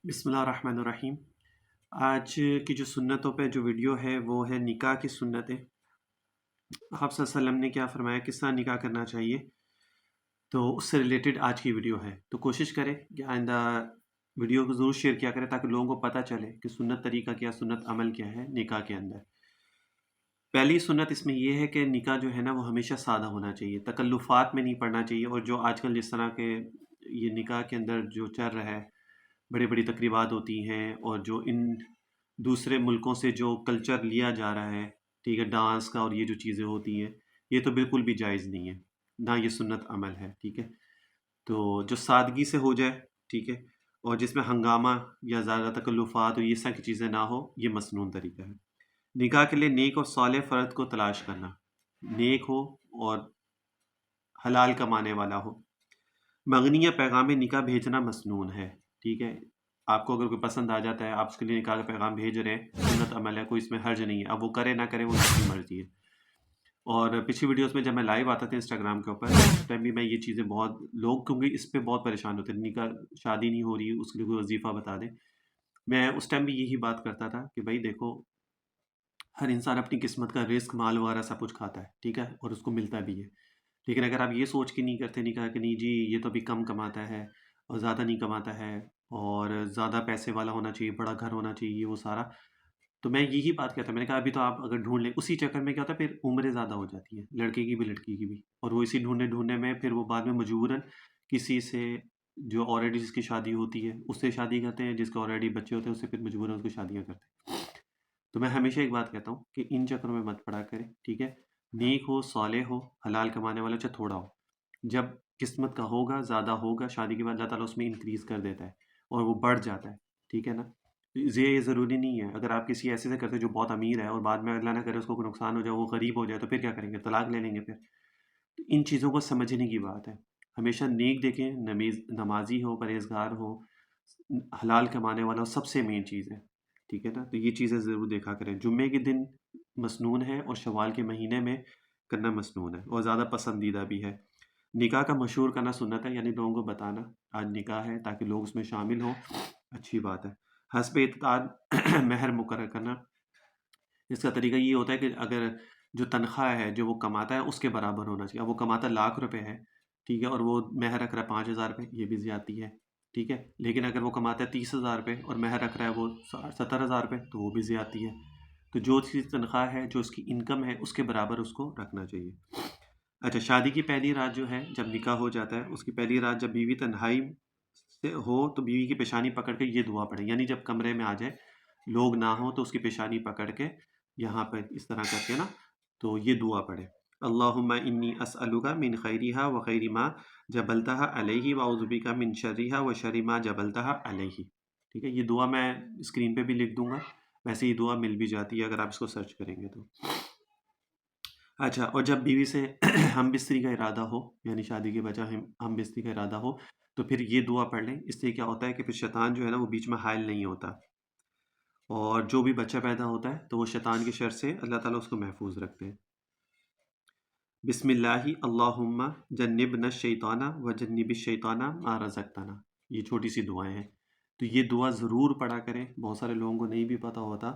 بسم اللہ الرحمن الرحیم۔ آج کی جو سنتوں پہ جو ویڈیو ہے وہ ہے نکاح کی سنتیں۔ آپ صلی اللہ علیہ وسلم نے کیا فرمایا، کس طرح نکاح کرنا چاہیے، تو اس سے ریلیٹڈ آج کی ویڈیو ہے۔ تو کوشش کریں کہ آئندہ ویڈیو کو ضرور شیئر کیا کریں تاکہ لوگوں کو پتہ چلے کہ سنت طریقہ کیا، سنت عمل کیا ہے نکاح کے اندر۔ پہلی سنت اس میں یہ ہے کہ نکاح جو ہے نا وہ ہمیشہ سادہ ہونا چاہیے، تکلفات میں نہیں پڑنا چاہیے۔ اور جو آج کل جس طرح کے یہ نکاح کے اندر جو چل رہا ہے، بڑی بڑی تقریبات ہوتی ہیں، اور جو ان دوسرے ملکوں سے جو کلچر لیا جا رہا ہے، ٹھیک ہے، ڈانس کا اور یہ جو چیزیں ہوتی ہیں، یہ تو بالکل بھی جائز نہیں ہے، نہ یہ سنت عمل ہے، ٹھیک ہے۔ تو جو سادگی سے ہو جائے، ٹھیک ہے، اور جس میں ہنگامہ یا زیادہ تکلفات اور یہ سب کی چیزیں نہ ہو، یہ مسنون طریقہ ہے۔ نکاح کے لیے نیک اور صالح فرد کو تلاش کرنا، نیک ہو اور حلال کمانے والا ہو۔ مغنی یا پیغام نکاح بھیجنا مسنون ہے، ٹھیک ہے۔ آپ کو اگر کوئی پسند آ جاتا ہے، آپ اس کے لیے نکاح کا پیغام بھیج رہے ہیں، سنت عمل ہے، کوئی اس میں حرج نہیں ہے۔ اب وہ کرے نہ کرے وہ اس کی مرضی ہے۔ اور پچھلی ویڈیوز میں جب میں لائیو آتا تھا انسٹاگرام کے اوپر، اس ٹائم بھی میں یہ چیزیں بہت لوگ کیونکہ اس پہ بہت پریشان ہوتے ہیں، نکاح شادی نہیں ہو رہی، اس کے لیے کوئی وظیفہ بتا دیں۔ میں اس ٹائم بھی یہی بات کرتا تھا کہ بھائی دیکھو، ہر انسان اپنی قسمت کا رزق، مال وغیرہ سب کچھ کھاتا ہے، ٹھیک ہے، اور اس کو ملتا بھی ہے۔ لیکن اگر آپ یہ سوچ کے نہیں کرتے نکاح کہ نہیں جی یہ تو ابھی کم کماتا ہے اور زیادہ نہیں کماتا ہے، اور زیادہ پیسے والا ہونا چاہیے، بڑا گھر ہونا چاہیے، وہ سارا، تو میں یہی بات کہتا، میں نے کہا ابھی تو آپ اگر ڈھونڈ لیں، اسی چکر میں کیا ہوتا ہے پھر عمریں زیادہ ہو جاتی ہیں، لڑکے کی بھی لڑکی کی بھی، اور وہ اسی ڈھونڈنے میں پھر وہ بعد میں مجبوراً کسی سے جو آلریڈی جس کی شادی ہوتی ہے اس سے شادی کرتے ہیں، جس کے آلریڈی بچے ہوتے ہیں اس سے پھر مجبوراً اس کو شادیاں کرتے ہیں۔ تو میں ہمیشہ ایک بات کہتا ہوں کہ ان چکروں میں مت پڑا کریں، ٹھیک ہے۔ نیک ہو، صالح ہو، حلال کمانے والا، چاہے تھوڑا ہو، جب قسمت کا ہوگا، زیادہ ہوگا، شادی کے بعد اللہ تعالیٰ اس میں انکریز کر دیتا ہے اور وہ بڑھ جاتا ہے، ٹھیک ہے نا۔ یہ ضروری نہیں ہے اگر آپ کسی ایسے سے کرتے جو بہت امیر ہے اور بعد میں اللہ نہ کرے اس کو کوئی نقصان ہو جائے، وہ غریب ہو جائے، تو پھر کیا کریں گے؟ طلاق لے لیں گے پھر۔ تو ان چیزوں کو سمجھنے کی بات ہے۔ ہمیشہ نیک دیکھیں، نمازی ہو، پرہیزگار ہو، حلال کمانے والا ہو، سب سے مین چیز ہے، ٹھیک ہے نا۔ تو یہ چیزیں ضرور دیکھا کریں۔ جمعے کے دن مسنون ہے اور شوال کے مہینے میں کرنا مسنون ہے اور زیادہ پسندیدہ بھی ہے۔ نکاح کا مشہور کرنا سنت ہے، یعنی لوگوں کو بتانا آج نکاح ہے تاکہ لوگ اس میں شامل ہوں، اچھی بات ہے۔ حسب اتعداد مہر مقرر کرنا، اس کا طریقہ یہ ہوتا ہے کہ اگر جو تنخواہ ہے جو وہ کماتا ہے اس کے برابر ہونا چاہیے۔ اب وہ کماتا ₹1,00,000 ہے، ٹھیک ہے، اور وہ مہر رکھ رہا ہے ₹5,000، یہ بھی زیادتی ہے، ٹھیک ہے۔ لیکن اگر وہ کماتا ہے ₹30,000 اور مہر رکھ رہا ہے وہ ₹70,000، تو وہ بھی زیادتی ہے۔ تو جو چیز تنخواہ ہے، جو اس کی انکم ہے، اس کے برابر اس کو رکھنا چاہیے۔ اچھا، شادی کی پہلی رات جو ہے، جب نکاح ہو جاتا ہے، اس کی پہلی رات جب بیوی تنہائی سے ہو تو بیوی کی پیشانی پکڑ کے یہ دعا پڑھیں، یعنی جب کمرے میں آ جائے، لوگ نہ ہوں تو اس کی پیشانی پکڑ کے یہاں پہ اس طرح کر کے نا، تو یہ دعا پڑھے، اللہم انی اسألک من خیرہا و خیر ما جبلتہا علیہ واعوذ بک من شرہا و شر ما جبلتہا علیہ، ٹھیک ہے۔ یہ دعا میں اسکرین پہ بھی لکھ دوں گا، ویسے یہ دعا مل بھی جاتی ہے اگر آپ اس کو سرچ کریں گے تو۔ اچھا، اور جب بیوی سے ہم بستری کا ارادہ ہو، یعنی شادی کے بجائے ہم بستری کا ارادہ ہو، تو پھر یہ دعا پڑھ لیں۔ اس سے کیا ہوتا ہے کہ پھر شیطان جو ہے نا وہ بیچ میں حائل نہیں ہوتا، اور جو بھی بچہ پیدا ہوتا ہے تو وہ شیطان کی شر سے اللہ تعالیٰ اس کو محفوظ رکھتے ہیں۔ بسم اللہ اللہم جنبنا الشیطان و جنب الشیطان ما رزقتنا، یہ چھوٹی سی دعائیں ہیں، تو یہ دعا ضرور پڑھا کریں۔ بہت سارے لوگوں کو نہیں بھی پتہ ہوتا،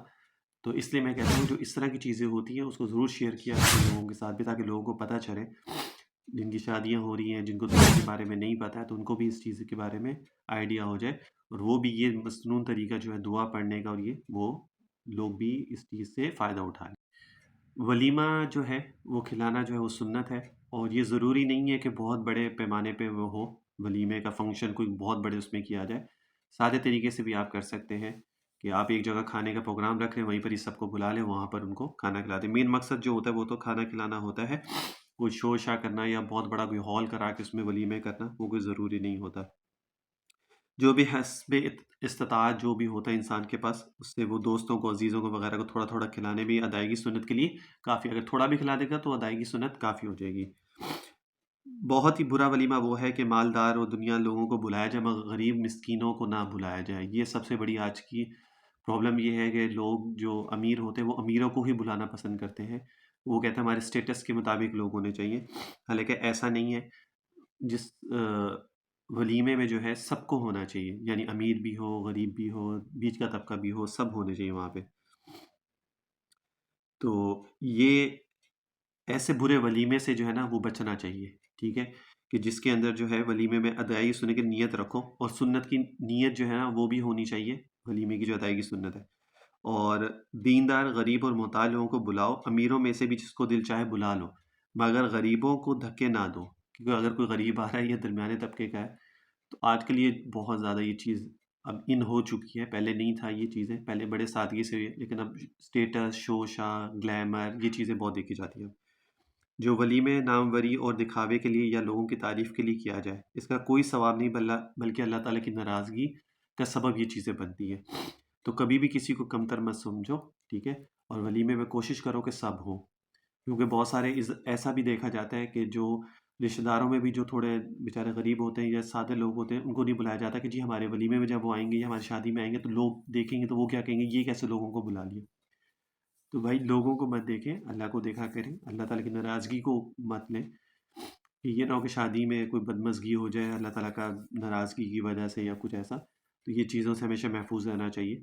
تو اس لیے میں کہتا ہوں جو اس طرح کی چیزیں ہوتی ہیں اس کو ضرور شیئر کیا کریں لوگوں کے ساتھ بھی، تاکہ لوگوں کو پتہ چلے، جن کی شادیاں ہو رہی ہیں، جن کو دعا کے بارے میں نہیں پتہ ہے، تو ان کو بھی اس چیز کے بارے میں آئیڈیا ہو جائے، اور وہ بھی یہ مسنون طریقہ جو ہے دعا پڑھنے کا، اور یہ وہ لوگ بھی اس چیز سے فائدہ اٹھائیں۔ ولیمہ جو ہے وہ کھلانا جو ہے وہ سنت ہے، اور یہ ضروری نہیں ہے کہ بہت بڑے پیمانے پہ وہ ہو، ولیمے کا فنکشن کوئی بہت بڑے اس میں کیا جائے۔ سادے طریقے سے بھی آپ کر سکتے ہیں کہ آپ ایک جگہ کھانے کا پروگرام رکھ لیں، وہیں پر ہی سب کو بلا لیں، وہاں پر ان کو کھانا کھلا دیں۔ مین مقصد جو ہوتا ہے وہ تو کھانا کھلانا ہوتا ہے، کوئی شور شا کرنا یا بہت بڑا کوئی ہال کرا کے اس میں ولیمے کرنا وہ کوئی ضروری نہیں ہوتا۔ جو بھی حسب استطاعت جو بھی ہوتا ہے انسان کے پاس، اس سے وہ دوستوں کو، عزیزوں کو وغیرہ کو تھوڑا تھوڑا کھلانے بھی ادائیگی سنت کے لیے کافی، اگر تھوڑا بھی کھلا دے گا تو ادائیگی سنت کافی ہو جائے گی۔ بہت ہی برا ولیمہ وہ ہے کہ مالدار اور دنیا لوگوں کو بلایا جائے مگر غریب مسکینوں کو نہ بلایا جائے۔ یہ سب سے بڑی آج کی پرابلم یہ ہے کہ لوگ جو امیر ہوتے ہیں وہ امیروں کو ہی بلانا پسند کرتے ہیں، وہ کہتے ہیں ہمارے سٹیٹس کے مطابق لوگ ہونے چاہیے، حالانکہ ایسا نہیں ہے۔ جس ولیمے میں جو ہے سب کو ہونا چاہیے، یعنی امیر بھی ہو، غریب بھی ہو، بیچ کا طبقہ بھی ہو، سب ہونے چاہیے وہاں پہ۔ تو یہ ایسے برے ولیمے سے جو ہے نا وہ بچنا چاہیے، ٹھیک ہے، کہ جس کے اندر جو ہے ولیمے میں ادائیگی سننے کی نیت رکھو، اور سنت کی نیت جو ہے نا وہ بھی ہونی چاہیے ولیمے کی جو ادائیگی سنت ہے۔ اور دیندار، غریب اور محتاج لوگوں کو بلاؤ، امیروں میں سے بھی جس کو دل چاہے بلا لو، مگر غریبوں کو دھکے نہ دو، کیونکہ اگر کوئی غریب آ رہا ہے یا درمیانے طبقے کا ہے تو آج کل یہ بہت زیادہ یہ چیز اب ان ہو چکی ہے، پہلے نہیں تھا یہ چیزیں، پہلے بڑے سادگی سے ہوئی ہے، لیکن اب اسٹیٹس، شوشا، گلیمر، یہ چیزیں بہت دیکھی جاتی ہیں۔ جو ولیمے ناموری اور دکھاوے کے لیے یا لوگوں کی تعریف کے لیے کیا جائے، اس کا کوئی ثواب نہیں، بلکہ اللہ تعالیٰ کی ناراضگی کا سبب یہ چیزیں بنتی ہیں۔ تو کبھی بھی کسی کو کمتر مت سمجھو، ٹھیک ہے، اور ولیمے میں کوشش کرو کہ سب ہوں، کیونکہ بہت سارے ایسا بھی دیکھا جاتا ہے کہ جو رشتہ داروں میں بھی جو تھوڑے بیچارے غریب ہوتے ہیں یا سادے لوگ ہوتے ہیں، ان کو نہیں بلایا جاتا کہ جی ہمارے ولیمے میں جب وہ آئیں گے یا ہماری شادی میں آئیں گے تو لوگ دیکھیں گے تو وہ کیا کہیں گے، یہ کیسے لوگوں کو بلا لیا۔ تو بھائی لوگوں کو مت دیکھیں، اللہ کو دیکھا کریں، اللہ تعالیٰ کی ناراضگی کو مت لیں، کہ یہ نہ ہو کہ شادی میں کوئی بدمزگی ہو جائے اللہ تعالیٰ کا ناراضگی کی وجہ سے یا کچھ ایسا۔ تو یہ چیزوں سے ہمیشہ محفوظ رہنا چاہیے،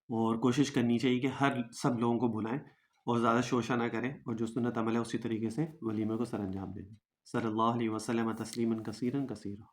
اور کوشش کرنی چاہیے کہ سب لوگوں کو بلائیں اور زیادہ شوشہ نہ کریں، اور جو سنت عمل ہے اسی طریقے سے ولیمے کو سر انجام دیں۔ صلی اللہ علیہ وسلم تسلیما کثیرا کثیرا۔